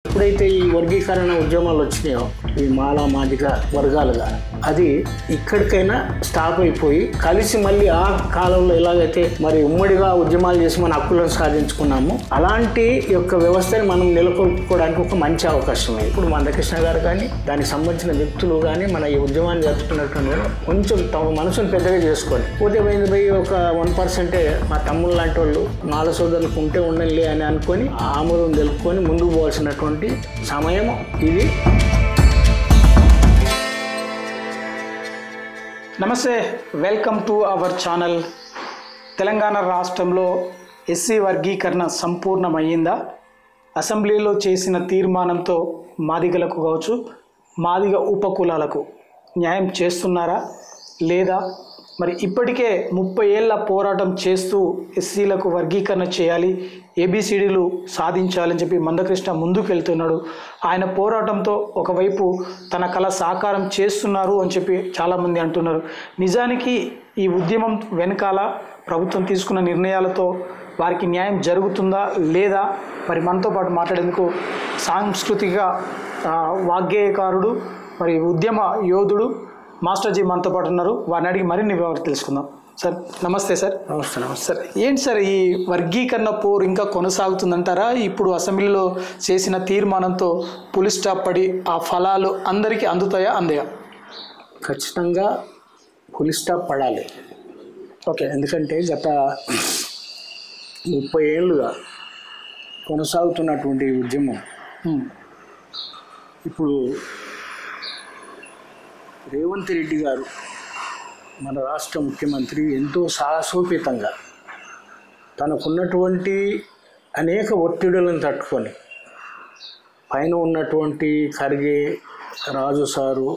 ఎప్పుడైతే ఈ వర్గీకరణ ఉద్యమాలు వచ్చినాయో ఈ మాలా మాదిగ వర్గాలుగా అది ఇక్కడికైనా స్టాప్ అయిపోయి కలిసి మళ్ళీ ఆ కాలంలో ఎలాగైతే మరి ఉమ్మడిగా ఉద్యమాలు చేసి మన హక్కులను సాధించుకున్నాము అలాంటి యొక్క వ్యవస్థని మనం నెలకొల్పుకోవడానికి ఒక మంచి అవకాశం. ఇప్పుడు మందకృష్ణ గారు కానీ దానికి సంబంధించిన వ్యక్తులు కానీ మన ఈ ఉద్యమాన్ని జరుపుతున్నటువంటి కొంచెం తమ మనసును పెద్దగా చేసుకొని ఉదయమైంది పోయి ఒక 1% మా తమ్ముళ్ళు లాంటి వాళ్ళు మాల సోదరులకు ఉంటే ఉండండి అని అనుకొని ఆమోదం తెలుపుకొని ముందుకు పోవాల్సినటువంటి సమయం ఇది. నమస్తే, welcome to our channel. Telangana రాష్ట్రంలో ఎస్సీ వర్గీకరణ సంపూర్ణమయ్యిందా? అసెంబ్లీలో చేసిన తీర్మానంతో మాదిగలకు కావచ్చు, మాదిగ ఉపకులాలకు న్యాయం చేస్తున్నారా లేదా? మరి ఇప్పటికే 30 ఏళ్ల పోరాటం చేస్తూ ఎస్సీలకు వర్గీకరణ చేయాలి, ఏబిసిడీలు సాధించాలని చెప్పి మందకృష్ణ ముందుకు వెళ్తున్నాడు. ఆయన పోరాటంతో ఒకవైపు తన కళ సాకారం చేస్తున్నారు అని చెప్పి చాలామంది అంటున్నారు. నిజానికి ఈ ఉద్యమం వెనకాల ప్రభుత్వం తీసుకున్న నిర్ణయాలతో వారికి న్యాయం జరుగుతుందా లేదా? మరి మనతో పాటు మాట్లాడేందుకు సాంస్కృతిక వాగ్గేయకారుడు మరి ఉద్యమ యోధుడు మాస్టర్ జీ మనతో పాటు ఉన్నారు. వారిని అడిగి మరిన్ని వివరాలు తెలుసుకుందాం. సార్ నమస్తే. సార్ నమస్తే. నమస్తే సార్. ఏంటి సార్ ఈ వర్గీకరణ పోరు ఇంకా కొనసాగుతుందంటారా? ఇప్పుడు అసెంబ్లీలో చేసిన తీర్మానంతో పులి స్టాప్ పడి ఆ ఫలాలు అందరికీ అందుతాయా, అందయా? ఖచ్చితంగా పులి స్టాప్ పడాలి. ఓకే, ఎందుకంటే గత 30 ఏళ్ళుగా కొనసాగుతున్నటువంటి ఉద్యమం ఇప్పుడు రేవంత్ రెడ్డి గారు మన రాష్ట్ర ముఖ్యమంత్రి ఎంతో సాహసోపేతంగా తనకున్నటువంటి అనేక ఒత్తిడులను తట్టుకొని పైన ఉన్నటువంటి ఖర్గే, రాజు సారు,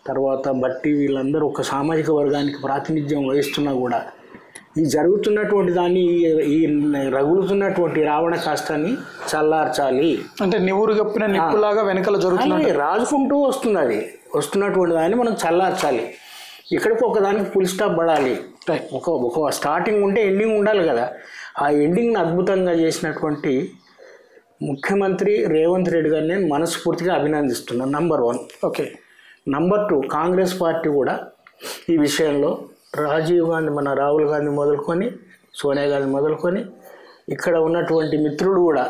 తర్వాత బట్టి వీళ్ళందరూ ఒక సామాజిక వర్గానికి ప్రాతినిధ్యం వహిస్తున్నా కూడా ఈ జరుగుతున్నటువంటి దాన్ని ఈ రగులుతున్నటువంటి రావణ కాష్టాన్ని చల్లార్చాలి. అంటే నివురు గప్పిన నిప్పులాగా వెనకాల జరుగుతుంది, రాజుకుంటూ వస్తుంది. అది వస్తున్నటువంటి దాన్ని మనం చల్లార్చాలి. ఇక్కడికి ఒకదానికి ఫుల్ స్టాప్ పడాలి. ఒక స్టార్టింగ్ ఉంటే ఎండింగ్ ఉండాలి కదా. ఆ ఎండింగ్ని అద్భుతంగా చేసినటువంటి ముఖ్యమంత్రి రేవంత్ రెడ్డి గారిని నేను మనస్ఫూర్తిగా అభినందిస్తున్నాను. Number 1. Okay, number 2 Congress party కూడా ఈ విషయంలో రాజీవ్ గాంధీ, మన రాహుల్ గాంధీ మొదలుకొని సోనియా గాంధీ మొదలుకొని ఇక్కడ ఉన్నటువంటి మిత్రులు కూడా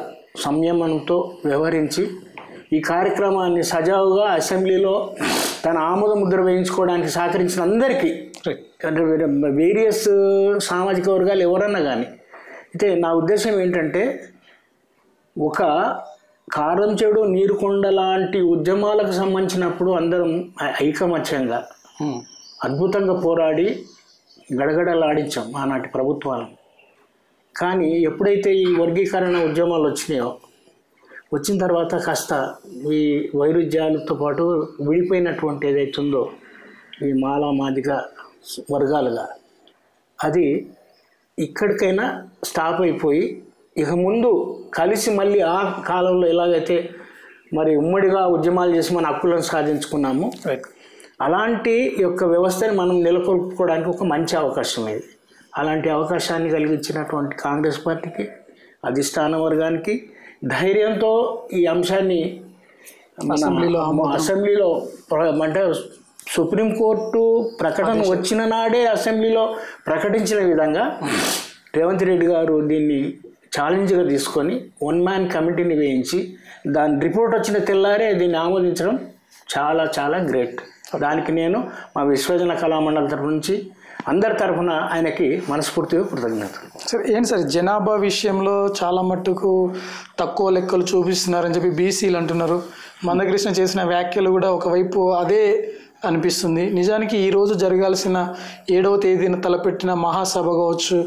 సంయమనంతో వ్యవహరించి ఈ కార్యక్రమాన్ని సజావుగా అసెంబ్లీలో తన ఆమోద ముద్ర వేయించుకోవడానికి సహకరించిన అందరికీ, అంటే వేరియస్ సామాజిక వర్గాలు ఎవరన్నా కానీ. అయితే నా ఉద్దేశం ఏంటంటే ఒక కారం చెడు నీరుకొండ లాంటి ఉద్యమాలకు సంబంధించినప్పుడు అందరం ఐకమత్యంగా అద్భుతంగా పోరాడి గడగడలాడించాం ఆనాటి ప్రభుత్వాలను. కానీ ఎప్పుడైతే ఈ వర్గీకరణ ఉద్యమాలు వచ్చిన తర్వాత కాస్త ఈ వైరుధ్యాలతో పాటు విడిపోయినటువంటి ఏదైతుందో ఈ మాలా మాదిగ వర్గాలుగా అది ఇక్కడికైనా స్టాప్ అయిపోయి ఇక ముందు కలిసి మళ్ళీ ఆ కాలంలో ఎలాగైతే మరి ఉమ్మడిగా ఉద్యమాలు చేసి మన హక్కులను సాధించుకున్నాము అలాంటి యొక్క వ్యవస్థని మనం నెలకొల్పుకోవడానికి ఒక మంచి అవకాశం ఇది. అలాంటి అవకాశాన్ని కలిగించినటువంటి కాంగ్రెస్ పార్టీకి, అధిష్టాన వర్గానికి ధైర్యంతో ఈ అంశాన్ని అసెంబ్లీలో అంటే సుప్రీంకోర్టు ప్రకటన వచ్చిన నాడే అసెంబ్లీలో ప్రకటించిన విధంగా రేవంత్ రెడ్డి గారు దీన్ని ఛాలెంజ్గా తీసుకొని 1 మ్యాన్ కమిటీని వేయించి దాని రిపోర్ట్ వచ్చిన తెల్లారే దీన్ని ఆమోదించడం చాలా చాలా గ్రేట్. దానికి నేను మా విశ్వజన కళామండలి తరఫు నుంచి అందరి తరఫున ఆయనకి మనస్ఫూర్తిగా కృతజ్ఞతలు. సార్ ఏంటి సార్ జనాభా విషయంలో చాలా మట్టుకు తక్కువ లెక్కలు చూపిస్తున్నారని చెప్పి బీసీలు అంటున్నారు. మందకృష్ణ చేసిన వ్యాఖ్యలు కూడా ఒకవైపు అదే అనిపిస్తుంది. నిజానికి ఈరోజు జరగాల్సిన 7వ తేదీన తలపెట్టిన మహాసభ కావచ్చు,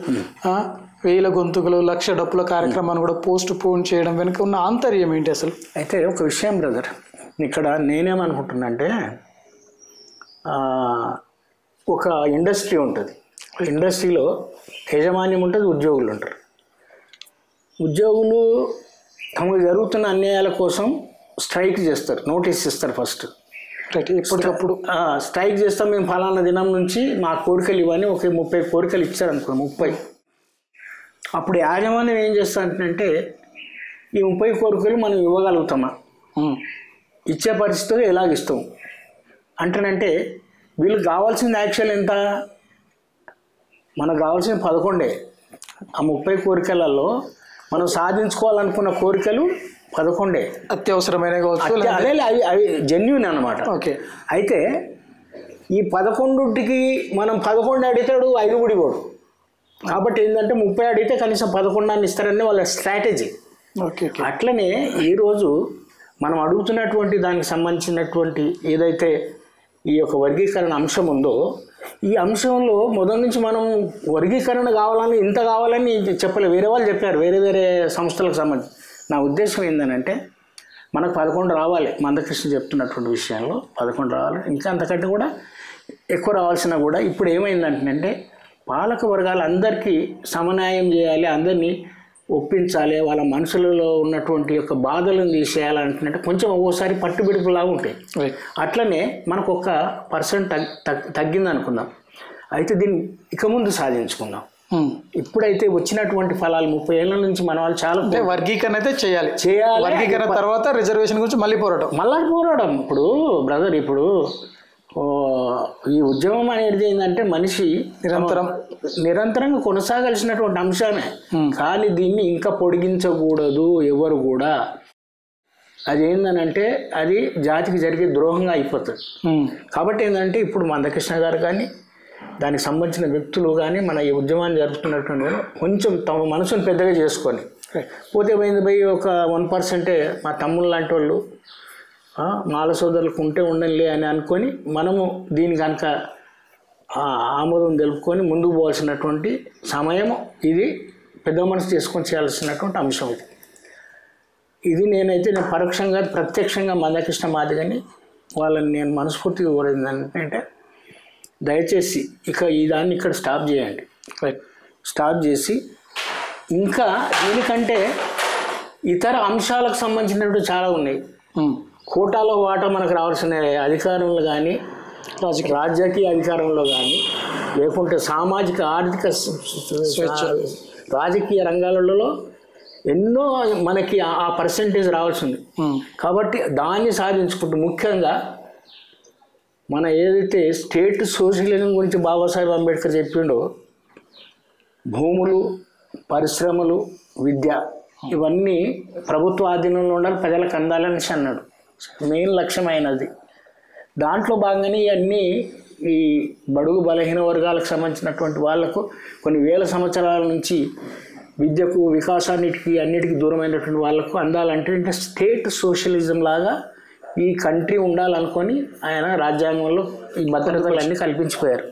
1000 గొంతుకులు 1,00,000 డప్పుల కార్యక్రమాన్ని కూడా పోస్ట్ పోన్ చేయడం వెనుక ఉన్న ఆంతర్యం ఏంటి అసలు? అయితే ఒక విషయం బ్రదర్, ఇక్కడ నేనేమనుకుంటున్నా అంటే ఒక ఇండస్ట్రీ ఉంటుంది. ఇండస్ట్రీలో యజమాన్యం ఉంటుంది, ఉద్యోగులు ఉంటారు. ఉద్యోగులు తమకు జరుగుతున్న అన్యాయాల కోసం స్ట్రైక్ చేస్తారు, నోటీస్ ఇస్తారు. ఫస్ట్ ఎప్పటికప్పుడు స్ట్రైక్ చేస్తాం, మేము ఫలానా దినం నుంచి మా కోరికలు ఇవన్నీ ఒక 30 కోరికలు ఇచ్చారనుకో, 30. అప్పుడు యాజమాన్యం ఏం చేస్తారంటే ఈ 30 కోరికలు మనం ఇవ్వగలుగుతామా, ఇచ్చే పరిస్థితులు ఎలాగిస్తాం అంటేనంటే వీళ్ళకి కావాల్సింది యాక్చువల్ ఎంత, మనకు కావాల్సింది 11. ఆ 30 కోరికలలో మనం సాధించుకోవాలనుకున్న కోరికలు 11. అత్యవసరమైన అదే అవి జెన్యూన్ అనమాట. ఓకే. అయితే ఈ 11కి మనం 11 అడిగితాడు 5 కూడా ఇవ్వడు. కాబట్టి ఏంటంటే 30 అడిగితే కనీసం 11 ఇస్తారని వాళ్ళ స్ట్రాటజీ. ఓకే. అట్లనే ఈరోజు మనం అడుగుతున్నటువంటి దానికి సంబంధించినటువంటి ఏదైతే ఈ యొక్క వర్గీకరణ అంశం ఉందో, ఈ అంశంలో మొదటి నుంచి మనం వర్గీకరణ కావాలని ఇంత కావాలని చెప్పలే, వేరే వాళ్ళు చెప్పారు, వేరే వేరే సంస్థలకు సంబంధించి. నా ఉద్దేశం ఏంటంటే మనకు 11 రావాలి, మందకృష్ణ చెప్తున్నటువంటి విషయంలో 11 రావాలి, ఇంకా అంతకంటే కూడా ఎక్కువ రావాల్సిన కూడా. ఇప్పుడు ఏమైందంటే పాలక వర్గాలు అందరికీ సమన్యాయం చేయాలి, అందరినీ ఒప్పించాలి, వాళ్ళ మనసులలో ఉన్నటువంటి యొక్క బాధలను తీసేయాలంటే కొంచెం ఒక్కోసారి పట్టుబిడుపులాగా ఉంటాయి. అట్లనే మనకు 1% తగ్గింది అనుకుందాం. అయితే దీన్ని ఇక ముందు సాధించుకుందాం. ఇప్పుడైతే వచ్చినటువంటి ఫలాలు 30 ఏళ్ళ నుంచి మన వాళ్ళు చాలా వర్గీకరణ అయితే చేయాలి. వర్గీకరణ తర్వాత రిజర్వేషన్ గురించి మళ్ళీ పోరాటం. ఇప్పుడు బ్రదర్, ఇప్పుడు ఈ ఉద్యమం అనేది ఏంటంటే మనిషి నిరంతరంగా కొనసాగాల్సినటువంటి అంశమే. కానీ దీన్ని ఇంకా పొడిగించకూడదు ఎవరు కూడా. అదేంటనంటే అది జాతికి జరిగే ద్రోహంగా అయిపోతుంది. కాబట్టి ఏంటంటే ఇప్పుడు మందకృష్ణ గారు కానీ దానికి సంబంధించిన వ్యక్తులు కానీ మన ఈ ఉద్యమాన్ని జరుపుతున్నటువంటి కొంచెం తమ మనసును పెద్దగా చేసుకొని పోతే పోయి ఒక 1% మా తమ్ముళ్ళు లాంటి వాళ్ళు మాల సోదరులకు ఉండలే అని అనుకొని మనము దీని కనుక ఆమోదం తెలుపుకొని ముందుకు పోవాల్సినటువంటి సమయం ఇది. పెద్ద మనసు చేసుకొని చేయాల్సినటువంటి అంశం ఇది. నేను పరోక్షంగా ప్రత్యక్షంగా మందకృష్ణ మాదిగని వాళ్ళని నేను మనస్ఫూర్తిగా కోరేది ఏంటంటే దయచేసి ఇక ఈ దాన్ని ఇక్కడ స్టాప్ చేయండి. స్టాప్ చేసి ఇంకా దీనికంటే ఇతర అంశాలకు సంబంధించినటువంటి చాలా ఉన్నాయి. కోటాలో వాటా మనకు రావాల్సిన అధికారంలో కానీ, రాజకీయ అధికారంలో కానీ, లేకుంటే సామాజిక ఆర్థిక రాజకీయ రంగాలలో ఎన్నో మనకి ఆ పర్సెంటేజ్ రావాల్సింది. కాబట్టి దాన్ని సాధించుకుంటూ ముఖ్యంగా మన ఏదైతే స్టేట్ సోషలిజం గురించి బాబాసాహెబ్ అంబేద్కర్ చెప్పిండో, భూములు, పరిశ్రమలు, విద్య ఇవన్నీ ప్రభుత్వ ఆధీనంలో ఉండాలి, ప్రజలకు అందాలని అన్నాడు. మెయిన్ లక్ష్యమైనది. దాంట్లో భాగంగానే ఇవన్నీ ఈ బడుగు బలహీన వర్గాలకు సంబంధించినటువంటి వాళ్లకు కొన్ని వేల సంవత్సరాల నుంచి విద్యకు, వికాసాన్నిటికి, అన్నిటికీ దూరమైనటువంటి వాళ్ళకు అందాలంటే స్టేట్ సోషలిజం లాగా ఈ కంట్రీ ఉండాలనుకొని ఆయన రాజ్యాంగంలో ఈ భద్రతలన్నీ కల్పించిపోయారు.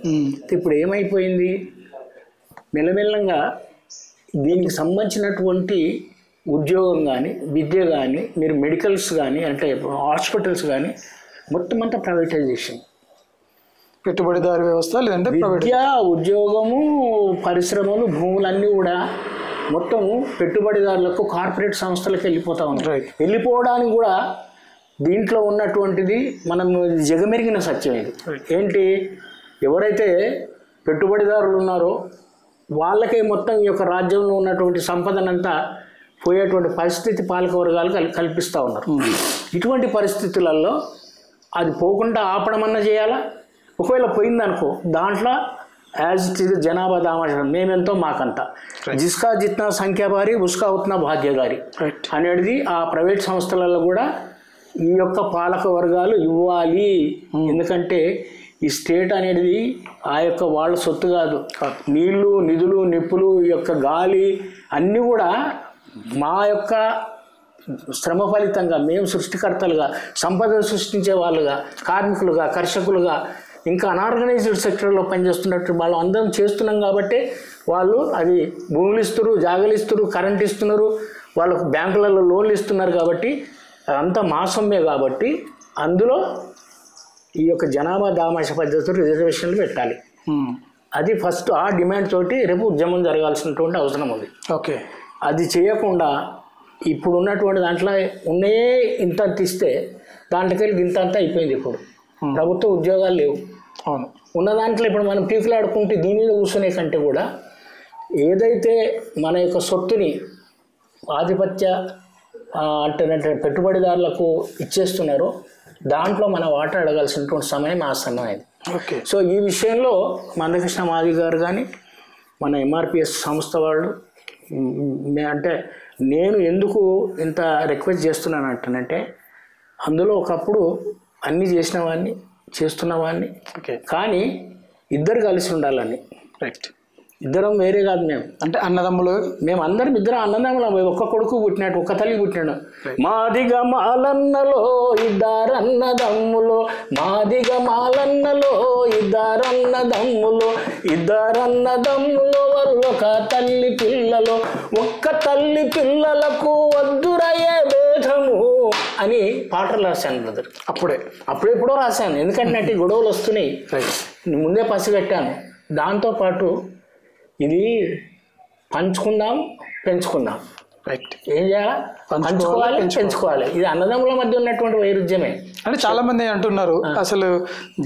ఇప్పుడు ఏమైపోయింది, మెల్లమెల్లంగా దీనికి సంబంధించినటువంటి ఉద్యోగం కానీ, విద్య కానీ, మీరు మెడికల్స్ కానీ, అంటే హాస్పిటల్స్ కానీ మొత్తం అంతా ప్రైవేటైజేషన్. పెట్టుబడిదారు వ్యవస్థ, లేదంటే విద్య, ఉద్యోగము, పరిశ్రమలు, భూములన్నీ కూడా మొత్తము పెట్టుబడిదారులకు, కార్పొరేట్ సంస్థలకు వెళ్ళిపోతూ ఉన్నాయి. వెళ్ళిపోవడానికి కూడా దీంట్లో ఉన్నటువంటిది మనం జగమెరిగిన సత్యం. ఇది ఏంటి, ఎవరైతే పెట్టుబడిదారులు ఉన్నారో వాళ్ళకే మొత్తం ఈ యొక్క రాజ్యంలో ఉన్నటువంటి సంపదనంతా పోయేటువంటి పరిస్థితి పాలక వర్గాలు కల్పిస్తూ ఉన్నారు. ఇటువంటి పరిస్థితులలో అది పోకుండా ఆపడమన్నా చేయాలా. ఒకవేళ పోయిందనుకో దాంట్లో యాజ్ ఇట్ ఈజ్ జనాభా దామాషం, మేమెంతో మాకంత, జిస్కా జిత్నా సంఖ్యాభారి ఉస్కా ఉత్నా భాగ్యగారి అనేది ఆ ప్రైవేట్ సంస్థలలో కూడా ఈ యొక్క పాలక వర్గాలు ఇవ్వాలి. ఎందుకంటే ఈ స్టేట్ అనేది ఆ యొక్క వాళ్ళ సొత్తు కాదు. నీళ్లు, నిధులు, నిప్పులు, ఈ యొక్క గాలి అన్నీ కూడా మా యొక్క శ్రమ ఫలితంగా మేము సృష్టికర్తలుగా, సంపద సృష్టించే వాళ్ళుగా, కార్మికులుగా, కర్షకులుగా, ఇంకా అనార్గనైజ్డ్ సెక్టర్లో పనిచేస్తున్నట్టు వాళ్ళు అందరం చేస్తున్నాం. కాబట్టి వాళ్ళు అది భూములు ఇస్తున్నారు, జాగాలు ఇస్తున్నారు, కరెంట్ ఇస్తున్నారు, వాళ్ళకు బ్యాంకులలో లోన్లు ఇస్తున్నారు. కాబట్టి అదంతా మా సొమ్మే. కాబట్టి అందులో ఈ యొక్క జనాభా దామాష పద్ధతులు రిజర్వేషన్లు పెట్టాలి. అది ఫస్ట్. ఆ డిమాండ్ తోటి రేపు ఉద్యమం జరగాల్సినటువంటి అవసరం ఉంది. ఓకే. అది చేయకుండా ఇప్పుడు ఉన్నటువంటి దాంట్లో ఉన్నాయే ఇంత ఇస్తే దాంట్లోకి ఇంత అంతా అయిపోయింది. ఇప్పుడు ప్రభుత్వ ఉద్యోగాలు లేవు. అవును. ఉన్న దాంట్లో ఇప్పుడు మనం పీకులాడుకుంటే దీని మీద కూర్చునే కంటే కూడా ఏదైతే మన యొక్క సొత్తుని ఆధిపత్య అంటే పెట్టుబడిదారులకు ఇచ్చేస్తున్నారో దాంట్లో మన వాటా అడగాల్సినటువంటి సమయం ఆసన్నమైంది. ఓకే. సో ఈ విషయంలో మందకృష్ణ మాదిగ గారు కానీ మన ఎంఆర్పిఎస్ సంస్థ వాళ్ళు అంటే నేను ఎందుకు ఇంత రిక్వెస్ట్ చేస్తున్నాను అంటానంటే అందులో ఒకప్పుడు అన్నీ చేసిన వాడిని చేస్తున్న వాడిని, ఓకే, కానీ ఇద్దరు కలిసి ఉండాలని. రైట్. ఇద్దరం వేరే కాదు, మేము అంటే అన్నదమ్ములు, మేము అందరం ఇద్దరం అన్నదమ్ములం. ఒక్క కొడుకు పుట్టినట్టు, ఒక్క తల్లి పుట్టినాడు. మాదిగ మాలన్నలో ఇద్దరన్నదమ్ములో, మాదిగ మాలన్నలో ఇద్దరన్నదమ్ములో, ఇద్దరన్నదమ్ములో వాళ్ళొక తల్లి పిల్లలో, ఒక్క తల్లి పిల్లలకు వద్దురయ్యే భేదము అని పాటలు రాశాను బ్రదర్. అప్పుడెప్పుడో రాశాను, ఎందుకంటే గొడవలు వస్తున్నాయి, ముందే పసిగట్టాను. దాంతోపాటు ఇది పంచుకుందాం, పెంచుకుందాం. రైట్. ఏం చేయాలా? పంచుకోవాలి, పెంచుకోవాలి. ఇది అన్నదమ్ముల మధ్య ఉన్నటువంటి వైరుధ్యమే. అంటే చాలా మంది అంటున్నారు అసలు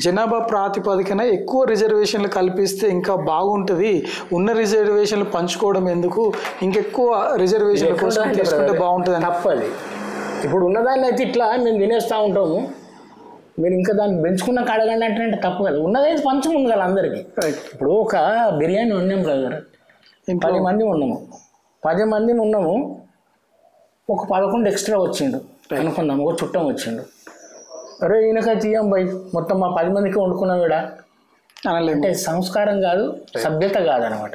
జనాభా ప్రాతిపదికన ఎక్కువ రిజర్వేషన్లు కల్పిస్తే ఇంకా బాగుంటుంది, ఉన్న రిజర్వేషన్లు పంచుకోవడం ఎందుకు, ఇంకెక్కువ రిజర్వేషన్ల కోసం తీసుకుంటే బాగుంటుంది. తప్పది. ఇప్పుడు ఉన్నదాన్ని అయితే ఇట్లా మేము తినేస్తూ ఉంటాము, మీరు ఇంకా దాన్ని పెంచుకున్న కడగండి అంటే తప్పు కదా. ఉన్నదైతే పంచుకుంది కదా అందరికీ. ఇప్పుడు ఒక బిర్యానీ ఉన్నాం బ్రదర్, 10 మంది ఉన్నాము, 10 మందిని ఉన్నాము, ఒక 11 ఎక్స్ట్రా వచ్చిండు అనుకుందాం, ఒక చుట్టం వచ్చిండు, అరే ఈయనకైతే తీయం బై మొత్తం మా 10 మందికి వండుకున్నాం ఇక్కడ అంటే సంస్కారం కాదు, సభ్యత కాదనమాట.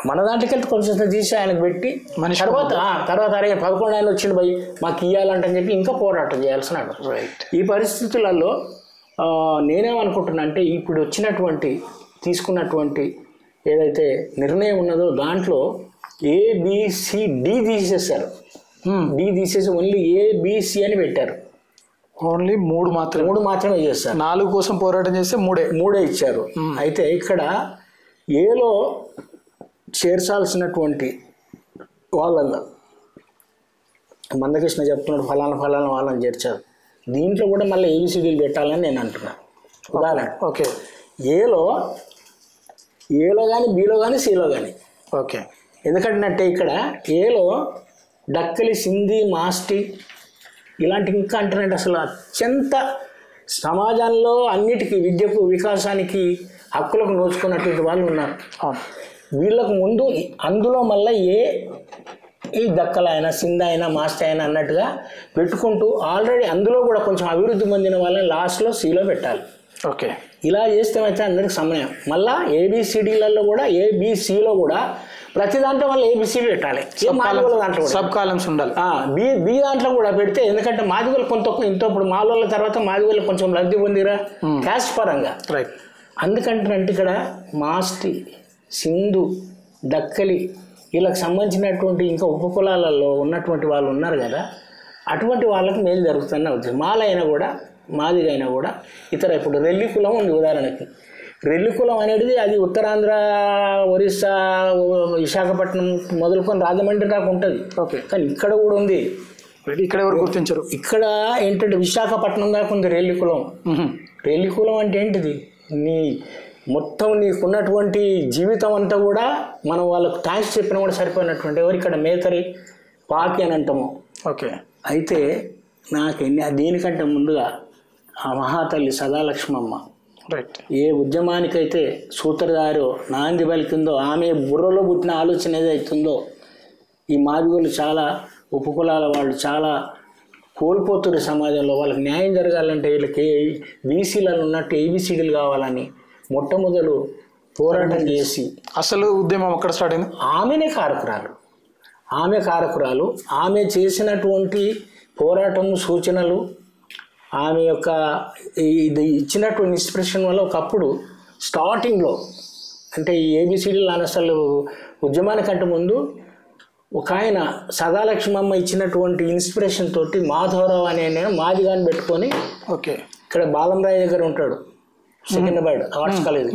మన దాంట్లోకి వెళ్తే కొంచెం తీసి ఆయనకు పెట్టి తర్వాత అరే 11 ఆయన వచ్చిండు భయ్ మాకు ఇవ్వాలంటని చెప్పి ఇంకా పోరాటం చేయాల్సిన. ఈ పరిస్థితులలో నేనేమనుకుంటున్నా అంటే ఇప్పుడు తీసుకున్నటువంటి ఏదైతే నిర్ణయం ఉన్నదో దాంట్లో ABCD తీసేశారు. డి తీసేసి ఓన్లీ ABC అని పెట్టారు. ఓన్లీ 3 మాత్రమే చేస్తారు. 4 కోసం పోరాటం చేస్తే 3 ఇచ్చారు. అయితే ఇక్కడ ఏలో చేర్చాల్సినటువంటి వాళ్ళల్లో మందకృష్ణ చెప్తున్నాడు ఫలానా వాళ్ళని చేర్చారు. దీంట్లో కూడా మళ్ళీ ABCDలు పెట్టాలని నేను అంటున్నాను. ఉదాహరణ ఓకే, ఏలో కానీ Bలో కానీ Cలో కానీ. ఓకే. ఎందుకంటే ఇక్కడ ఏలో డక్కలి, సింధీ, మాస్టి ఇలాంటి ఇంకా అంటున్నట్టు అసలు అత్యంత సమాజంలో అన్నిటికీ విద్యకు, వికాసానికి, హక్కులకు నోచుకున్నటువంటి వాళ్ళు ఉన్నారు. వీళ్ళకు ముందు అందులో మళ్ళీ ఈ దక్కలైనా, సింధ అయినా, మాస్టి అయినా అన్నట్టుగా పెట్టుకుంటూ ఆల్రెడీ అందులో కూడా కొంచెం అభివృద్ధి పొందిన వాళ్ళని లాస్ట్లో Cలో పెట్టాలి. ఓకే. ఇలా చేస్తే అయితే అందరికి సమయం. మళ్ళీ ABCDలలో కూడా ABCలో కూడా ప్రతి దాంట్లో మళ్ళీ ABCD పెట్టాలి. దాంట్లో సబ్ కాలమ్స్ ఉండాలి. బి దాంట్లో కూడా పెడితే, ఎందుకంటే మాదిగోళ్ళు ఇంతో ఇప్పుడు మాలోళ్ళ తర్వాత మాదిగోళ్ళు కొంచెం లబ్ధి పొందిరా క్యాస్ట్ పరంగా. రైట్. అందుకంటే ఇక్కడ మాస్టి, సింధు, దక్కలి వీళ్ళకి సంబంధించినటువంటి ఇంకా ఉపకులాలలో ఉన్నటువంటి వాళ్ళు ఉన్నారు కదా, అటువంటి వాళ్ళకి మేలు జరుగుతుందని అవుతుంది. మాలైనా కూడా, మాదిగైనా కూడా ఇతర ఇప్పుడు రెల్లి కులం ఉంది ఉదాహరణకి. రెల్లి కులం అనేది అది ఉత్తరాంధ్ర, ఒరిస్సా, విశాఖపట్నం మొదలుకొని రాజమండ్రి దాకా ఉంటుంది. ఓకే. కానీ ఇక్కడ కూడా ఉంది. ఇక్కడ ఎవరు గుర్తించరు. ఇక్కడ ఏంటంటే విశాఖపట్నం దాకా ఉంది రెల్లి కులం. రెల్లి కులం అంటే ఏంటిది? మొత్తం నీకున్నటువంటి జీవితం అంతా కూడా మనం వాళ్ళకు థ్యాంక్స్ చెప్పినా కూడా సరిపోయినటువంటి ఎవరు ఇక్కడ మేతరి, పాకి అని అంటాము. ఓకే. అయితే నాకు దీనికంటే ముందుగా ఆ మహాతల్లి సదాలక్ష్మమ్మ రైట్ ఏ ఉద్యమానికైతే సూత్రధారో నాంది పలికిందో, ఆమె బుర్రలో పుట్టిన ఆలోచన ఏదైతుందో, ఈ మాదిగోళ్ళు చాలా ఉపకులాల వాళ్ళు చాలా కోల్పోతున్నారు సమాజంలో. వాళ్ళకి న్యాయం జరగాలంటే వీళ్ళకి బీసీలలో ఉన్నట్టు ABCDలు కావాలని మొట్టమొదలు పోరాటం చేసి అసలు ఉద్యమం అక్కడ స్టార్ట్ అయింది. ఆమె కారకురాలు. ఆమె చేసినటువంటి పోరాటం, సూచనలు, ఆమె యొక్క ఇది ఇచ్చినటువంటి ఇన్స్పిరేషన్ వల్ల ఒకప్పుడు స్టార్టింగ్లో అంటే ఈ ABCDలు అసలు ఉద్యమానికంటే ముందు ఒక ఆయన సదాలక్ష్మమ్మ ఇచ్చినటువంటి ఇన్స్పిరేషన్ తోటి మాధవరావు అనే నేను మాదిగాని పెట్టుకొని, ఓకే, ఇక్కడ బాలంరాయ్ దగ్గర ఉంటాడు, సికింద్రాబాద్ ఆర్ట్స్ కాలేజ్,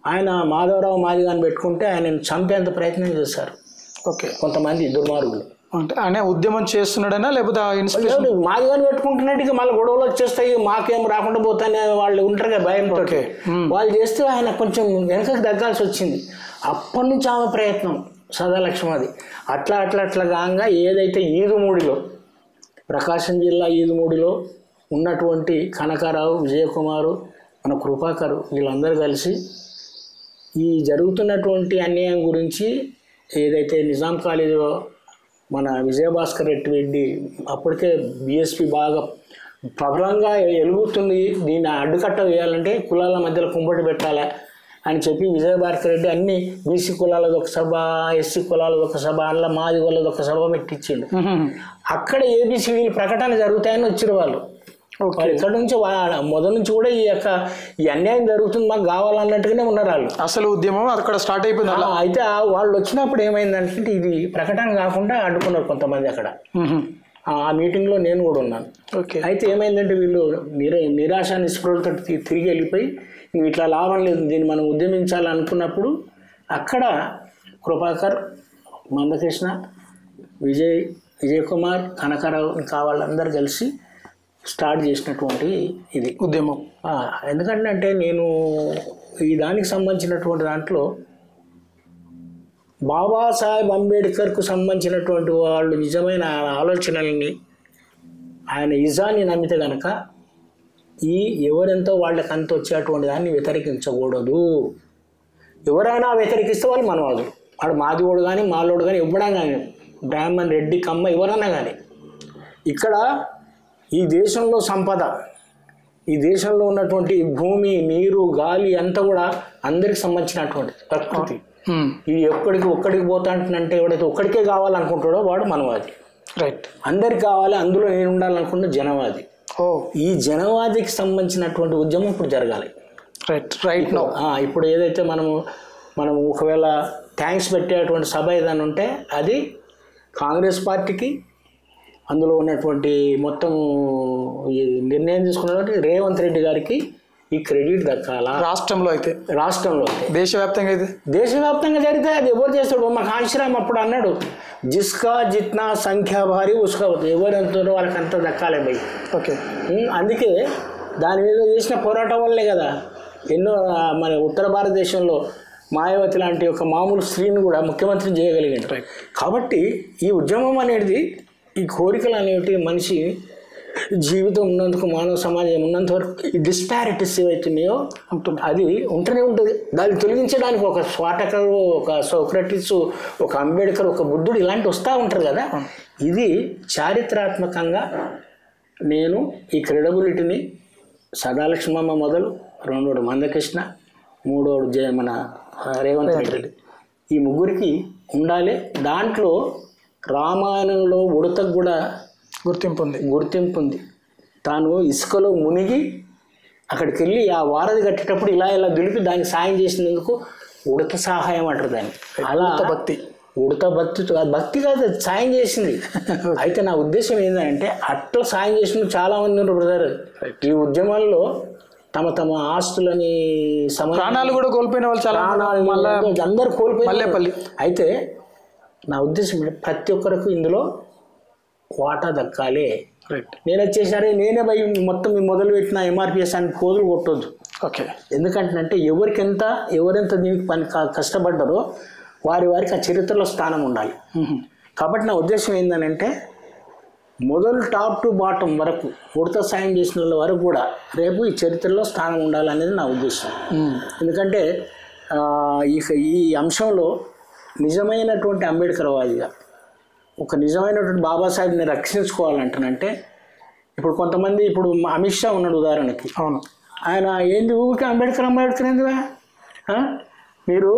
ఆయన మాధవరావు మాదిగాని పెట్టుకుంటే ఆయన చంపేంత ప్రయత్నం చేశారు. ఓకే. కొంతమంది దుర్మార్గులు. అంటే ఆయన ఉద్యమం చేస్తున్నాడనా లేకపోతే మాదిగాని పెట్టుకుంటున్నట్టుగా మళ్ళీ గొడవలు వచ్చేస్తాయి, మాకేం రాకుండా పోతానే వాళ్ళు ఉంటారు కదా భయంతో. వాళ్ళు చేస్తే ఆయన కొంచెం వెనకకి తగ్గాల్సి వచ్చింది. అప్పటి నుంచి ఆమె ప్రయత్నం సదాలక్ష్మి అది అట్లా కాగా ఏదైతే ఈదుమూడిలో ప్రకాశం జిల్లా ఈదుమూడిలో ఉన్నటువంటి కనకారావు, విజయకుమారు, మన కృపాకరు వీళ్ళందరూ కలిసి ఈ జరుగుతున్నటువంటి అన్యాయం గురించి ఏదైతే నిజాం కాలేజీలో మన విజయభాస్కర్ రెడ్డి అప్పటికే బీఎస్పీ బాగా ప్రబలంగా ఎలుగుతుంది, దీన్ని అడ్డుకట్ట వేయాలంటే కులాల మధ్యలో కుంపటి పెట్టాలి అని చెప్పి విజయభాస్కర్ రెడ్డి అన్ని బీసీ కులాలది ఒక సభ, ఎస్సీ కులాలది ఒక సభ, అందులో మాది వాళ్ళది ఒక సభ పెట్టించిండు. అక్కడ ఏబిసిడీలు ప్రకటన జరుగుతాయని వచ్చారు వాళ్ళు. ఇక్కడ నుంచి మొదటి నుంచి కూడా ఈ అన్యాయం జరుగుతుంది మాకు కావాలన్నట్టుగానే ఉన్నారు వాళ్ళు. అసలు ఉద్యమం అక్కడ స్టార్ట్ అయిపోయింది. అయితే వాళ్ళు వచ్చినప్పుడు ఏమైందంటే ఇది ప్రకటన కాకుండా అడ్డుకున్నారు కొంతమంది అక్కడ. ఆ మీటింగ్లో నేను కూడా ఉన్నాను. అయితే ఏమైందంటే వీళ్ళు నిరాశ నిస్పృహలతో తిరిగి వెళ్ళిపోయి ఇట్లా లాభం లేదు, దీన్ని మనం ఉద్యమించాలనుకున్నప్పుడు అక్కడ కృపాకర్, మందకృష్ణ, విజయకుమార్, కనకారావు ఇంకా వాళ్ళందరూ కలిసి స్టార్ట్ చేసినటువంటి ఇది ఉద్యమం. ఎందుకంటే నేను ఈ దానికి సంబంధించినటువంటి దాంట్లో బాబాసాహెబ్ అంబేద్కర్కు సంబంధించినటువంటి వాళ్ళు నిజమైన ఆలోచనల్ని ఆయన ఇజాన్ని నమ్మితే కనుక ఎవరెంతో వాళ్ళకంత వచ్చేటువంటి దాన్ని వ్యతిరేకించకూడదు. ఎవరైనా వ్యతిరేకిస్తే వాళ్ళు మనవాదులు, వాడు మాదివాడు కానీ మాలోడు కానీ ఇవ్వడం కానీ బ్రాహ్మణ్, రెడ్డి, కమ్మ ఎవరన్నా కానీ ఇక్కడ ఈ దేశంలో సంపద, ఈ దేశంలో ఉన్నటువంటి భూమి, నీరు, గాలి అంతా కూడా అందరికి సంబంధించినటువంటి ప్రకృతి. ఇది ఒక్కడికి పోతా అంటే ఎవడైతే ఒక్కడికే కావాలనుకుంటాడో వాడు మనవాది. రైట్. అందరికి కావాలి, అందులో నేను ఉండాలనుకుంటే జనవాది. ఈ జనవాదికి సంబంధించినటువంటి ఉద్యమం ఇప్పుడు జరగాలి. రైట్. ఇప్పుడు ఏదైతే మనం ఒకవేళ థ్యాంక్స్ పెట్టేటువంటి సభ ఏదైనా ఉంటే అది కాంగ్రెస్ పార్టీకి, అందులో ఉన్నటువంటి మొత్తం నిర్ణయం తీసుకున్నటువంటి రేవంత్ రెడ్డి గారికి ఈ క్రెడిట్ దక్కాలా. రాష్ట్రంలో అయితే దేశవ్యాప్తంగా జరిగితే అది ఎవరు చేస్తాడు? మా కాంశీరామ్ అప్పుడు అన్నాడు, జిస్కా జిత్నా సంఖ్యా భారీ ఉస్కా, ఎవరు ఎంతో వాళ్ళకి అంత దక్కాలి భయ్. అందుకే దాని మీద చేసిన పోరాటం వల్లే కదా ఎన్నో మన ఉత్తర భారతదేశంలో మాయావతి లాంటి ఒక మామూలు స్త్రీని కూడా ముఖ్యమంత్రి చేయగలిగాడు. కాబట్టి ఈ ఉద్యమం అనేది, ఈ కోరికలు అనేవి మనిషి జీవితం ఉన్నందుకు, మానవ సమాజం ఉన్నంత వరకు ఈ డిస్పారిటీస్ ఏవైతున్నాయో అది ఉంటూనే ఉంటుంది. దాన్ని తొలగించడానికి ఒక స్వాటకరు, ఒక సోక్రటీస్, ఒక అంబేద్కర్, ఒక బుద్ధుడు ఇలాంటి వస్తూ ఉంటారు కదా. ఇది చారిత్రాత్మకంగా నేను ఈ క్రెడిబిలిటీని సదాలక్ష్మమ్మ మొదలు, రెండోడు మందకృష్ణ, మూడోడు మన రేవంత్ రెడ్డి, ఈ ముగ్గురికి ఉండాలి. దాంట్లో రామాయణంలో ఉడతకు కూడా గుర్తింపు ఉంది. తాను ఇసుకలో మునిగి అక్కడికి వెళ్ళి ఆ వారధి కట్టేటప్పుడు ఇలా దులిపి దానికి సాయం చేసినందుకు ఉడత సహాయం అంటారు దాన్ని. అలా ఉడత భక్తి కాదు, సాయం చేసింది. అయితే నా ఉద్దేశం ఏంటంటే అట్లా సాయం చేసిన చాలా మంది ఉన్నారు బ్రదర్. ఈ ఉద్యమాల్లో తమ ఆస్తులని, ప్రాణాలు కూడా కోల్పోయిన వాళ్ళు చాలా, అందరు కోల్పోయి. అయితే నా ఉద్దేశం ప్రతి ఒక్కరికి ఇందులో వాటా దక్కాలి. నేను వచ్చేసరి నేనే పోయి మొత్తం మొదలు పెట్టిన ఎంఆర్పిఎస్ అని కోదులు కొట్టొద్దు. ఎందుకంటే ఎవరెంత దీనికి పని కష్టపడ్డారో వారికి ఆ చరిత్రలో స్థానం ఉండాలి. కాబట్టి నా ఉద్దేశం ఏంటంటే మొదలు టాప్ టు బాటం వరకు ఉడత సాయం చేసిన వాళ్ళ వరకు కూడా రేపు ఈ చరిత్రలో స్థానం ఉండాలనేది నా ఉద్దేశం. ఎందుకంటే ఈ అంశంలో నిజమైనటువంటి అంబేద్కర్ వాదిగా, ఒక నిజమైనటువంటి బాబాసాహెబ్ని రక్షించుకోవాలంటానంటే, ఇప్పుడు కొంతమంది, ఇప్పుడు అమిత్ షా ఉన్నాడు ఉదాహరణకి, ఆయన ఏంది ఊరికి అంబేద్కర్ ఎందుగా మీరు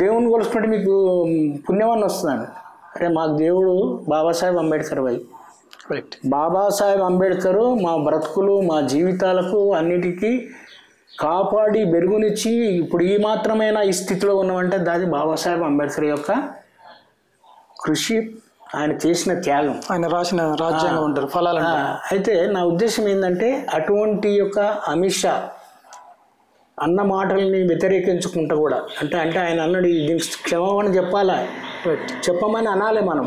దేవుని కొలుసుకుంటే మీకు పుణ్యమని వస్తుందండి. అరే మాకు దేవుడు బాబాసాహెబ్ అంబేద్కర్ వై. బాబాసాహెబ్ అంబేద్కర్ మా బ్రతుకులు, మా జీవితాలకు అన్నిటికీ కాపాడి బెరుగునిచ్చి ఇప్పుడు ఈ మాత్రమైనా ఈ స్థితిలో ఉన్నామంటే దాది బాబాసాహెబ్ అంబేద్కర్ యొక్క కృషి, ఆయన చేసిన త్యాగం, ఆయన రాసిన రాజ్యాంగం అంటారు ఫలాలు. అయితే నా ఉద్దేశం ఏంటంటే అటువంటి యొక్క అమిత్ షా అన్న మాటల్ని వ్యతిరేకించుకుంటా కూడా అంటే ఆయన అన్నాడు దీనికి క్షమాపణ చెప్పమని అనాలి మనం,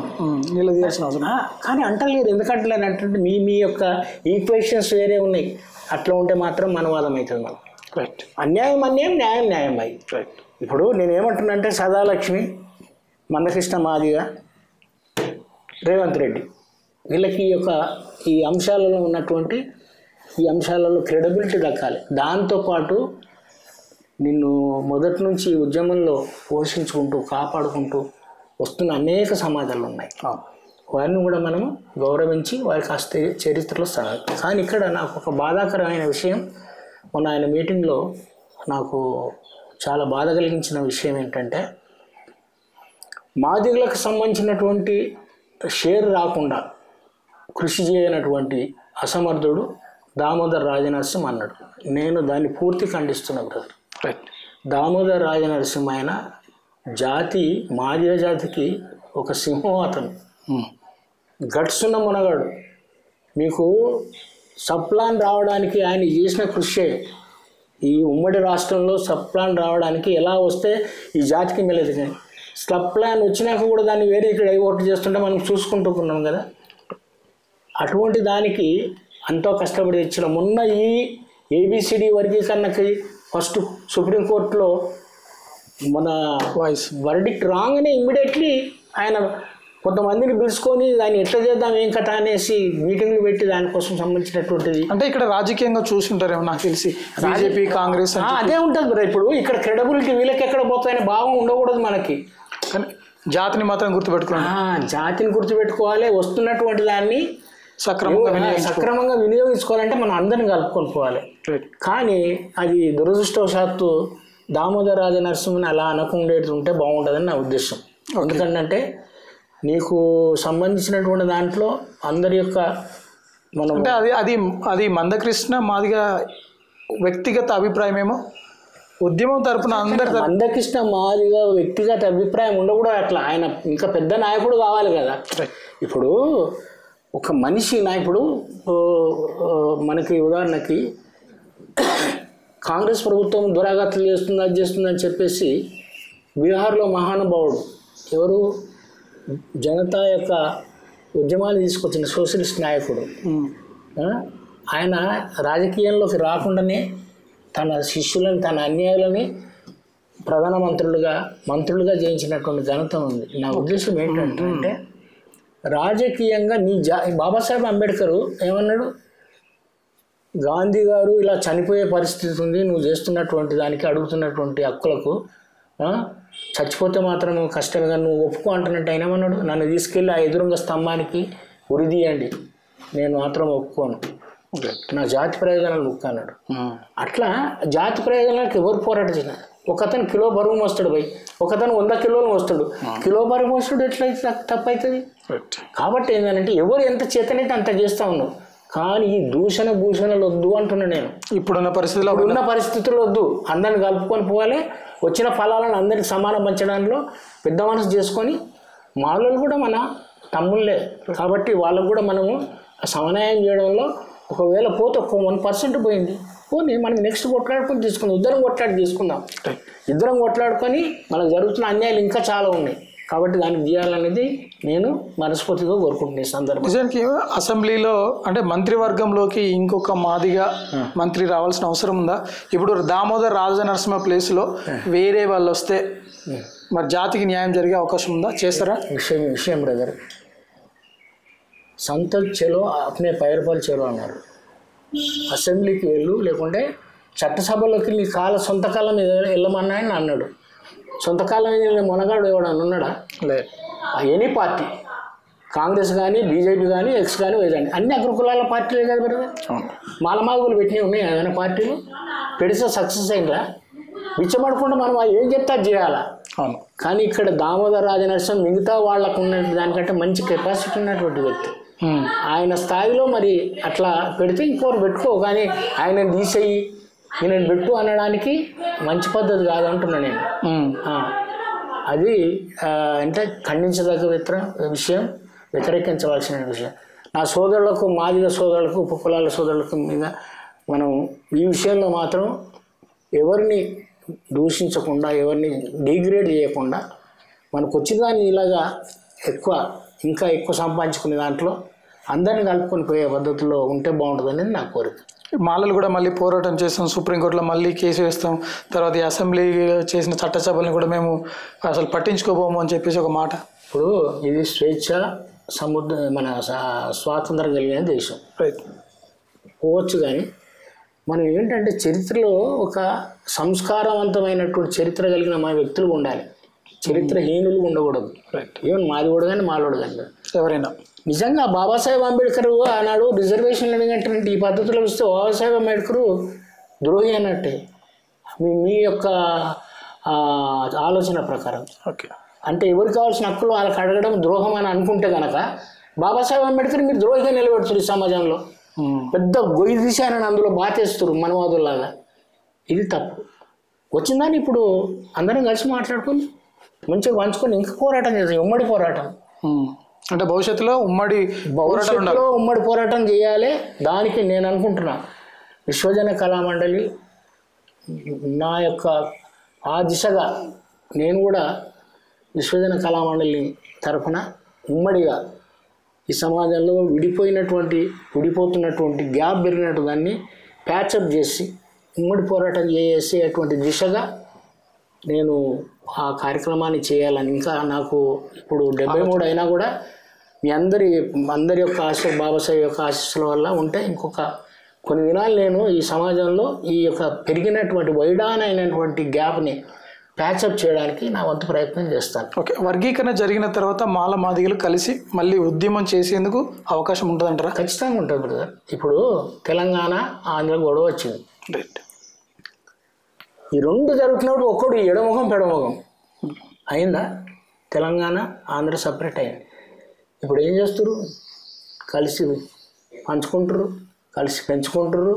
నిలదీయాల్సిన అవసరం. కానీ అంటలేరు. ఎందుకంటలేరు అంటే మీ యొక్క ఈక్వేషన్స్ వేరే ఉన్నాయి. అట్లా ఉంటే మాత్రం మనవాదం అవుతుంది మనం. అన్యాయం న్యాయం అయి. ఇప్పుడు నేనేమంటున్నా అంటే సదాలక్ష్మి మందకృష్ణ మాదిగ, రేవంత్ రెడ్డి, వీళ్ళకి ఈ అంశాలలో ఉన్నటువంటి ఈ అంశాలలో క్రెడిబిలిటీ దక్కాలి. దాంతోపాటు నిన్ను మొదటి నుంచి ఉద్యమంలో పోషించుకుంటూ కాపాడుకుంటూ వస్తున్న అనేక సమాజాలు ఉన్నాయి. వారిని కూడా మనము గౌరవించి వారికి ఆ చరిత్రలో సాగాలి. కానీ ఇక్కడ నాకు ఒక బాధాకరమైన విషయం, మొన్న ఆయన మీటింగ్లో నాకు చాలా బాధ కలిగించిన విషయం ఏంటంటే, మాదిగలకు సంబంధించినటువంటి షేర్ రాకుండా కృషి చేయనటువంటి అసమర్థుడు దామోదర్ రాజనరసింహ అన్నాడు. నేను దాన్ని పూర్తి ఖండిస్తున్నా బ్రదర్. దామోదర్ రాజనరసింహ ఆయన జాతి, మాదిగ జాతికి ఒక సింహం. అతను గట్సున్న మునగాడు. మీకు సప్లాన్ రావడానికి ఆయన చేసిన కృషి, ఈ ఉమ్మడి రాష్ట్రంలో సప్లాన్ రావడానికి ఎలా వస్తే ఈ జాతికి మెలదు. కానీ సప్లాన్ వచ్చినాక కూడా దాన్ని వేరే ఇక్కడ డైవర్ట్ చేస్తుంటే మనం చూసుకుంటున్నాం కదా. అటువంటి దానికి ఎంతో కష్టపడి తెచ్చిన మొన్న ఈ ఏబిసిడి వర్గీకరణకి ఫస్ట్ సుప్రీంకోర్టులో మన వర్డిక్ట్ రాగానే ఇమ్మీడియట్లీ ఆయన కొంతమందిని పిలుచుకొని దాన్ని ఎట్లా చేద్దాం ఏం కథ అనేసి మీటింగ్లు పెట్టి దానికోసం సంబంధించినటువంటిది. అంటే ఇక్కడ రాజకీయంగా చూసుంటారేమో నాకు తెలిసి, బీజేపీ కాంగ్రెస్ అదే ఉంటుంది బ్రో. ఇప్పుడు ఇక్కడ క్రెడిబిలిటీ వీళ్ళకి ఎక్కడ పోతాయని భావం ఉండకూడదు మనకి. కానీ జాతిని మాత్రం గుర్తుపెట్టుకోవాలి. జాతిని గుర్తుపెట్టుకోవాలి. వస్తున్నటువంటి దాన్ని సక్రమంగా వినియోగించుకోవాలంటే మనం అందరిని కలుపుకొని పోవాలి. కానీ అది దురదృష్టవశాత్తు దామోదర్ రాజనరసింహని అలా అనకుండేది ఉంటే బాగుంటుందని నా ఉద్దేశం. ఎందుకంటే నీకు సంబంధించినటువంటి దాంట్లో అందరి యొక్క మనం అంటే అది మందకృష్ణ మాదిగ వ్యక్తిగత అభిప్రాయం ఏమో, ఉద్యమం తరపున అందరి మందకృష్ణ మాదిగ వ్యక్తిగత అభిప్రాయం ఉండకూడదు. అట్లా ఆయన ఇంకా పెద్ద నాయకుడు కావాలి కదా. ఇప్పుడు ఒక మనిషి నాయకుడు, మనకి ఉదాహరణకి కాంగ్రెస్ ప్రభుత్వం దురాగతులు చేస్తుంది, అది చేస్తుందని చెప్పేసి బీహార్లో మహానుభావుడు ఎవరు, జనతా యొక్క ఉద్యమాలు తీసుకొచ్చిన సోషలిస్ట్ నాయకుడు, ఆయన రాజకీయంలోకి రాకుండానే తన శిష్యులను, తన అన్యాయులని మంత్రులుగా చేయించినటువంటి ఘనత ఉంది. నా ఉద్దేశం ఏంటంటే రాజకీయంగా బాబాసాహెబ్ అంబేద్కర్ ఏమన్నాడు, గాంధీ గారు ఇలా చనిపోయే పరిస్థితి ఉంది, నువ్వు చేస్తున్నటువంటి దానికి అడుగుతున్నటువంటి హక్కులకు చచ్చిపోతే మాత్రం కష్టంగా నువ్వు ఒప్పుకో అంటున్నట్టు ఆయన ఏమన్నాడు, నన్ను తీసుకెళ్ళి ఆ ఎదురుంగ స్తంభానికి ఉరిదీయండి, నేను మాత్రం ఒప్పుకోను, నా జాతి ప్రయోజనాలు ఒక్క అన్నాడు. అట్లా జాతి ప్రయోజనాలకు ఎవరు పోరాటం, ఒకతను కిలో బరువు మోస్తాడు పోయి, ఒకతను 100 కిలోలు మోస్తాడు, కిలో బరువు మోస్తాడు ఎట్లయితే తప్పు అవుతుంది. కాబట్టి ఏంటంటే ఎవరు ఎంత చేతనైతే అంత చేస్తూ ఉన్నావు. కానీ ఈ భూషణలు వద్దు అంటున్నా నేను. ఇప్పుడున్న పరిస్థితుల్లో వద్దు, అందరిని కలుపుకొని పోవాలి. వచ్చిన ఫలాలను అందరికి సమానం పంచడంలో పెద్ద మనసు చేసుకొని, మాలో కూడా మన తమ్ముళ్ళే కాబట్టి వాళ్ళకు కూడా మనము సమన్వయం చేయడంలో ఒకవేళ పోతే 1% పోయింది, పోనీ మనం నెక్స్ట్ కొట్లాడుకొని తీసుకుందాం, ఇద్దరం కొట్లాడుకొని మనకు జరుగుతున్న అన్యాయాలు ఇంకా చాలా ఉన్నాయి కాబట్టి దాన్ని తీయాలనేది నేను మనస్ఫూర్తిగా కోరుకుంటున్నాను. సందర్భం నిజానికి అసెంబ్లీలో అంటే మంత్రివర్గంలోకి ఇంకొక మాదిగా మంత్రి రావాల్సిన అవసరం ఉందా? ఇప్పుడు దామోదర్ రాజనరసింహ ప్లేస్లో వేరే వాళ్ళు వస్తే మరి జాతికి న్యాయం జరిగే అవకాశం ఉందా? చేస్తారా? విషయం బ్రదర్, సంతల్ చెలో అప్నే పైరపాలు చెలో అన్నారు. అసెంబ్లీకి వెళ్ళు, లేకుంటే చట్టసభలోకి నీ సొంత కాలం మీద వెళ్ళమన్నాయని అన్నాడు. సొంత కాలం మీద మొనగాడు ఎవడన్నా ఉన్నాడా? లేదు. ఎనీ పార్టీ, కాంగ్రెస్ కానీ, బీజేపీ కానీ, ఎక్స్ కానీ, వేదండి అన్ని అగ్రకులాల పార్టీలే కదా బ్రదర్. మాలమాగులు పెట్టినవి ఉన్నాయి ఏదైనా పార్టీలు పెడితే సక్సెస్ అయిందా? బిచ్చమడకుండా మనం ఏం చెప్తే అది చేయాలా. కానీ ఇక్కడ దామోదర్ రాజనరసింహ మిగతా వాళ్ళకు ఉన్న దానికంటే మంచి కెపాసిటీ ఉన్నటువంటి వ్యక్తి. ఆయన స్థాయిలో మరి అట్లా పెడితే ఇంకోరు పెట్టుకో, కానీ ఆయన తీసేయి ఈయన పెట్టు అనడానికి మంచి పద్ధతి కాదంటున్నా నేను. అది అంటే ఖండించదగ్గ విషయం, వ్యతిరేకించవలసిన విషయం. నా సోదరులకు, మాదిగ సోదరులకు, ఉపకులాల సోదరులకు మీద మనం ఈ విషయంలో మాత్రం ఎవరిని దూషించకుండా, ఎవరిని డిగ్రేడ్ చేయకుండా, మనకు వచ్చిన దాన్ని ఇలాగా ఇంకా ఎక్కువ సంపాదించుకునే దాంట్లో అందరిని కలుపుకొని పోయే పద్ధతిలో ఉంటే బాగుంటుంది అనేది నా కోరిక. మాలలు కూడా మళ్ళీ పోరాటం చేస్తాం, సుప్రీంకోర్టులో మళ్ళీ కేసు వేస్తాం, తర్వాత ఈ అసెంబ్లీ చేసిన చట్టసభల్ని కూడా మేము అసలు పట్టించుకోబోము అని చెప్పేసి ఒక మాట. ఇప్పుడు ఇది స్వేచ్ఛ మన స్వాతంత్రం కలిగిన దేశం పోవచ్చు, కానీ మనం ఏంటంటే చరిత్రలో ఒక సంస్కారవంతమైనటువంటి చరిత్ర కలిగిన మా వ్యక్తులు ఉండాలి, చరిత్రహీనులు ఉండకూడదు. ఈవెన్ మాది కూడా కానీ మాలోడు కానీ ఎవరైనా. నిజంగా బాబాసాహెబ్ అంబేద్కర్ ఆనాడు రిజర్వేషన్లు అడిగినటువంటి ఈ పద్ధతిలో ఇస్తే బాబాసాహెబ్ అంబేద్కర్ ద్రోహి అన్నట్టే మీ యొక్క ఆలోచన ప్రకారం. ఓకే, అంటే ఎవరికి కావాల్సిన హక్కులు వాళ్ళకి అడగడం ద్రోహం అని అనుకుంటే కనుక బాబాసాహెబ్ అంబేద్కర్ మీరు ద్రోహిగా నిలబెడుతున్నారు ఈ సమాజంలో, పెద్ద గొయ్యి తీశారని అందులో బాతేస్తారు మనవాదుల్లాగా. ఇది తప్పు. వచ్చిందని ఇప్పుడు అందరం కలిసి మాట్లాడుకొని మంచిగా పంచుకొని ఇంకా పోరాటం చేస్తాం, ఉమ్మడి పోరాటం. అంటే భవిష్యత్తులో ఉమ్మడి పోరాటం చేయాలి. దానికి నేను అనుకుంటున్నా విశ్వజన కళామండలి నా యొక్క ఆ దిశగా నేను కూడా విశ్వజన కళామండలి తరఫున ఉమ్మడిగా ఈ సమాజంలో విడిపోతున్నటువంటి గ్యాప్ పెరిగినట్టు దాన్ని ప్యాచప్ చేసి ఉమ్మడి పోరాటం చేసేటువంటి దిశగా నేను ఆ కార్యక్రమాన్ని చేయాలని, ఇంకా నాకు ఇప్పుడు 73 అయినా కూడా మీ అందరి యొక్క బాబాసాహెబ్ యొక్క ఆశీస్సుల వల్ల ఉంటే ఇంకొక కొన్ని దినాలు నేను ఈ సమాజంలో ఈ యొక్క పెరిగినటువంటి వైడానైనటువంటి గ్యాప్ని ప్యాచప్ చేయడానికి నా వంతు ప్రయత్నం చేస్తాను. ఓకే, వర్గీకరణ జరిగిన తర్వాత మాదిగలు కలిసి మళ్ళీ ఉద్యమం చేసేందుకు అవకాశం ఉంటుందంటారా? ఖచ్చితంగా ఉంటుంది బ్రదర్. ఇప్పుడు తెలంగాణ ఆంధ్ర గొడవ వచ్చింది, ఈ రెండు జరుగుతున్నప్పుడు ఒక్కడు ఎడముఖం పెడముఖం అయిందా? తెలంగాణ ఆంధ్ర సపరేట్ అయింది. ఇప్పుడు ఏం చేస్తారు? కలిసి పంచుకుంటారు, కలిసి పెంచుకుంటారు,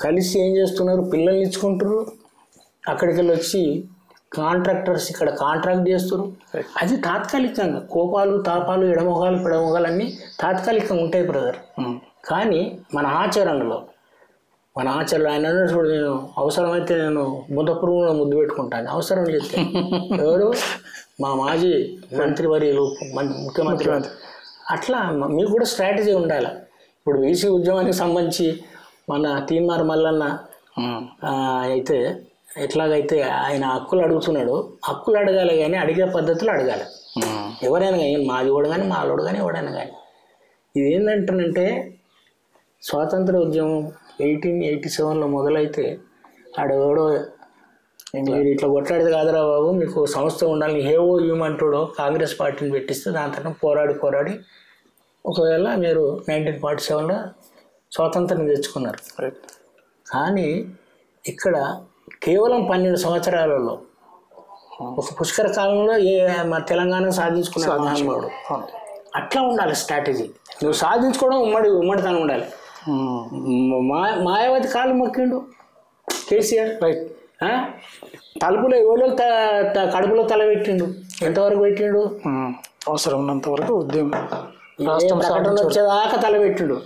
కలిసి ఏం చేస్తున్నారు? పిల్లల్ని ఇచ్చుకుంటారు. అక్కడికి వెళ్ళి వచ్చి కాంట్రాక్టర్స్ ఇక్కడ కాంట్రాక్ట్ చేస్తారు. అది తాత్కాలికంగా కోపాలు తాపాలు ఎడమొగాలు పెడమొగాలు అన్నీ తాత్కాలికంగా ఉంటాయి బ్రదర్. కానీ మన ఆచరణలో ఆయన చూడు, నేను అవసరమైతే నేను ముద్దపురుగును ముద్దు పెట్టుకుంటాను, అవసరం చెప్తే ఎవరు మా మాజీ మంత్రివర్యులు ముఖ్యమంత్రి అట్లా మీకు కూడా స్ట్రాటజీ ఉండాలి. ఇప్పుడు బీసీ ఉద్యమానికి సంబంధించి మన తీన్మార్ మల్లన్న అయితే ఎట్లాగైతే ఆయన హక్కులు అడుగుతున్నాడు, హక్కులు అడగాలి కానీ అడిగే పద్ధతులు అడగాలి. ఎవరైనా కానీ మాది కూడా కానీ మాలోడు కానీ ఎవడైనా కానీ. ఇది ఏంటంటేనంటే స్వాతంత్ర ఉద్యమం 1887లో మొదలైతే ఆడెవడో మీరు ఇట్లా కొట్లాడేది కాదురా బాబు, మీకు సంస్థ ఉండాలని హేవో హ్యూమంటోడో కాంగ్రెస్ పార్టీని పెట్టిస్తే దాని తర్వాత పోరాడి ఒకవేళ మీరు 1947లో స్వాతంత్రం తెచ్చుకున్నారు. కానీ ఇక్కడ కేవలం 12 సంవత్సరాలలో ఒక పుష్కర కాలంలో మన తెలంగాణ సాధించుకున్నాడు మహానుభావుడు. అట్లా ఉండాలి స్ట్రాటజీ. నువ్వు సాధించుకోవడం ఉమ్మడితనం ఉండాలి. మాయావతి కాలు మొక్కిండు కేసీఆర్, రైట్. తలుపులో ఎవరో కడుపులో తల పెట్టిండు, ఎంతవరకు పెట్టిండు? అవసరం ఉన్నంత వరకు ఉద్యమం ప్రకటన వచ్చేదాకా తల పెట్టిండు.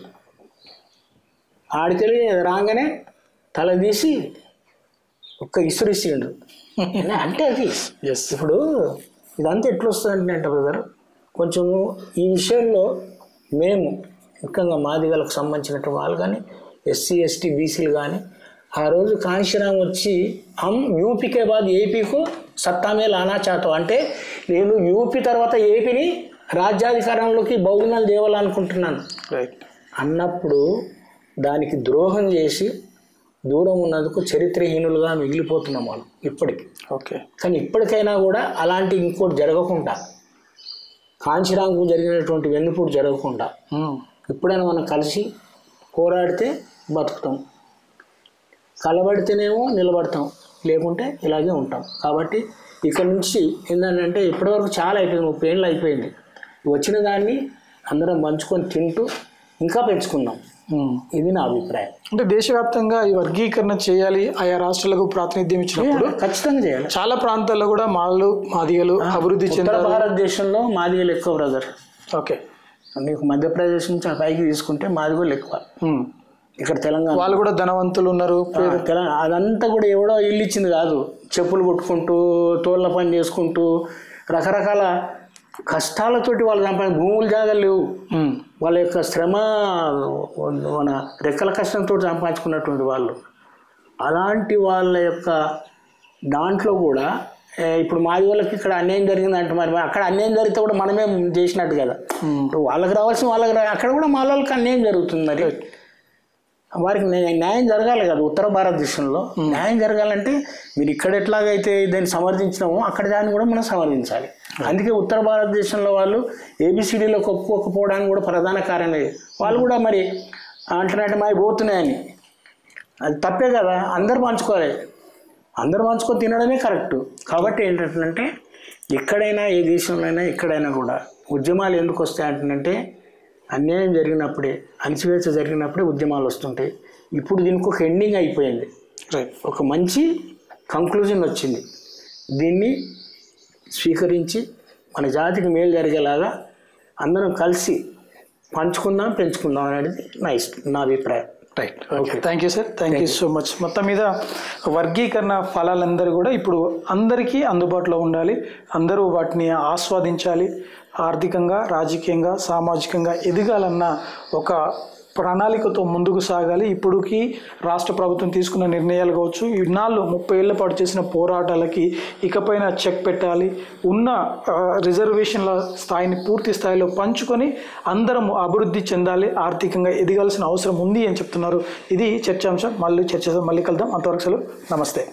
ఆడికెళ్ళి రాగానే తల తీసి ఒక్క ఇసురిసిండు. అంటే అది ఇప్పుడు ఇదంతా ఎట్లా వస్తుందంటే బ్రదర్, కొంచెము ఈ విషయంలో మేము ముఖ్యంగా మాదిగలకు సంబంధించినటువంటి వాళ్ళు కానీ ఎస్సీ ఎస్టీ బీసీలు కానీ ఆ రోజు కాంశీరామ్ వచ్చి యూపీకే బాద్ ఏపీకు సత్తామే లానా చాతో, అంటే నేను యూపీ తర్వాత ఏపీని రాజ్యాధికారంలోకి బహుజనాలు దేవాలనుకుంటున్నాను అన్నప్పుడు దానికి ద్రోహం చేసి దూరం ఉన్నందుకు చరిత్రహీనులుగా మిగిలిపోతున్నాం వాళ్ళు ఇప్పటికి. ఓకే, కానీ ఇప్పటికైనా కూడా అలాంటి ఇంకోటి జరగకుండా, కాంశీరామ్కు జరిగినటువంటి వెన్నుపూట జరగకుండా ఎప్పుడైనా మనం కలిసి పోరాడితే బతుకుతాం, కలబడితేనేమో నిలబడతాం, లేకుంటే ఇలాగే ఉంటాం. కాబట్టి ఇక్కడ నుంచి ఏంటంటే ఇప్పటివరకు చాలా అయిపోయింది, 30 ఏళ్ళు అయిపోయింది. వచ్చిన దాన్ని అందరం పంచుకొని తింటూ ఇంకా పెంచుకుందాం. ఇది నా అభిప్రాయం. అంటే దేశవ్యాప్తంగా ఈ వర్గీకరణ చేయాలి, ఆయా రాష్ట్రాలకు ప్రాతినిధ్యం ఇచ్చినప్పుడు ఖచ్చితంగా చేయాలి. చాలా ప్రాంతాల్లో కూడా మాదిగలు అభివృద్ధి చెందారు. భారతదేశంలో మాదిగలు ఎక్కువ బ్రదర్. ఓకే, నీకు మధ్యప్రదేశ్ నుంచి ఆ పైకి తీసుకుంటే మాదిగలు ఎక్కువ. ఇక్కడ తెలంగాణ వాళ్ళు కూడా ధనవంతులు ఉన్నారు. అదంతా కూడా ఎవడో ఇల్లు ఇచ్చింది కాదు, చెప్పులు కొట్టుకుంటూ తోళ్ళ పని చేసుకుంటూ రకరకాల కష్టాలతోటి వాళ్ళు సంపాదించిన భూములు జాగాలు లేవు, వాళ్ళ యొక్క శ్రమ మన రెక్కల కష్టంతో సంపాదించుకున్నటువంటి వాళ్ళు. అలాంటి వాళ్ళ యొక్క దాంట్లో కూడా ఇప్పుడు మాది వాళ్ళకి ఇక్కడ అన్యాయం జరిగిందంటే మరి అక్కడ అన్యాయం జరిగితే కూడా మనమే చేసినట్టు కదా. వాళ్ళకి రావాల్సిన వాళ్ళకి అక్కడ కూడా మా వాళ్ళకి అన్యాయం జరుగుతుంది. మరి వారికి న్యాయం జరగాలి కదా. ఉత్తర భారతదేశంలో న్యాయం జరగాలంటే మీరు ఇక్కడ ఎట్లాగైతే దాన్ని సమర్థించినామో అక్కడ దాన్ని కూడా మనం సమర్థించాలి. అందుకే ఉత్తర భారతదేశంలో వాళ్ళు ఏబిసిడీలో ఒప్పుకోకపోవడానికి కూడా ప్రధాన కారణం వాళ్ళు కూడా మరి అంటున్నట్టు మావి పోతున్నాయని. అది తప్పే కదా. అందరు పంచుకోవాలి, అందరు పంచుకొని తినడమే కరెక్ట్. కాబట్టి ఏంటంటే ఎక్కడైనా ఏ దేశంలో అయినా ఎక్కడైనా కూడా ఉద్యమాలు ఎందుకు వస్తాయి అంటుందంటే అన్యాయం జరిగినప్పుడే, అణచివేత జరిగినప్పుడే ఉద్యమాలు వస్తుంటాయి. ఇప్పుడు దీనికి ఒక ఎండింగ్ అయిపోయింది, ఒక మంచి కంక్లూజన్ వచ్చింది. దీన్ని స్వీకరించి మన జాతికి మేలు జరిగేలాగా అందరం కలిసి పంచుకుందాం, పెంచుకుందాం అనేది నా అభిప్రాయం. Right. Okay, thank you sir, thank you so much. మొత్తం మీద వర్గీకరణ ఫలాలందరూ కూడా ఇప్పుడు అందరికీ అందుబాటులో ఉండాలి, అందరూ వాటిని ఆస్వాదించాలి. ఆర్థికంగా, రాజకీయంగా, సామాజికంగా ఎదగాలన్న ఒక ప్రణాళికతో ముందుకు సాగాలి. ఇప్పుడుకి రాష్ట్ర ప్రభుత్వం తీసుకున్న నిర్ణయాలు కావచ్చు, ఇన్నాళ్ళు 30 ఏళ్ల పాటు చేసిన పోరాటాలకి ఇకపైన చెక్ పెట్టాలి. ఉన్న రిజర్వేషన్ల స్థాయిని పూర్తి స్థాయిలో పంచుకొని అందరం అభివృద్ధి చెందాలి, ఆర్థికంగా ఎదగాల్సిన అవసరం ఉంది అని చెప్తున్నారు. ఇది చర్చాంశం. మళ్ళీ కలుద్దాం. అంతవరకు సెలవు. నమస్తే.